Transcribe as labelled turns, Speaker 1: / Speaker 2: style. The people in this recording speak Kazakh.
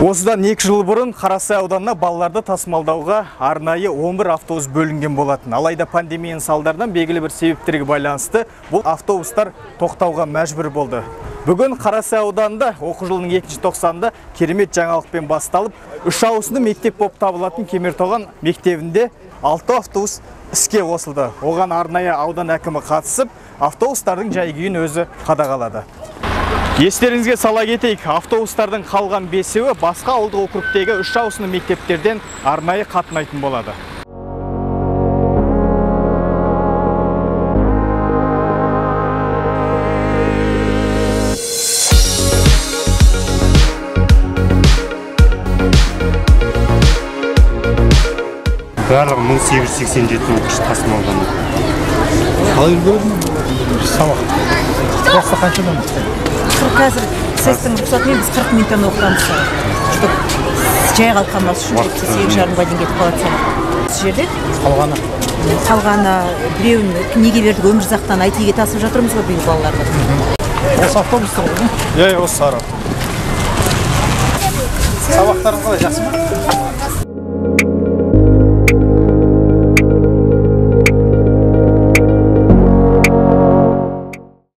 Speaker 1: Осыдан 2 жыл бұрын Қарасай ауданына балаларды тасымалдауға арнайы 11 автобус бөлінген болатын. Алайда пандемияның салдарынан белгілі бір себептерге байланысты бұл автобустар тоқтауға мәжбүр болды. Бүгін Қарасай ауданында оқу жылының 2-ші тоқсанында керемет жаңалықпен басталып, 3 ауысымды мектеп болып табылатын Кемертоған мектебінде 6 автобус іске қосылды. Оған арнайы аудан әкімі қатысып, автобустардың жай-күйін өзі қадағалады. Естеріңізге сала кетейік, автобустардың қалған 5-еуі басқа ауылдық округтегі 3 ауысымды мектептерден арнайы қатынайтын болады.
Speaker 2: Барлығы 1887 оқушы тасымалданды.
Speaker 3: Қалай үлгердің? Сабақ. Класста қаншадан?
Speaker 4: Қазір сестің рұқсатымен біз 40 минуттан оқытамыз. Чтобы жай қалқанбас үшін 8:30-ға дейін кетіп қалады сабақ. Осы жерде қалғаны біреуін неге бердік, Өмірзақтан IT-ге тасып жатырмыз ғой биыл балаларды.
Speaker 3: Осы автобустар ғой?
Speaker 1: Осы сары.
Speaker 3: Сабақтарың қалай, жақсы ма?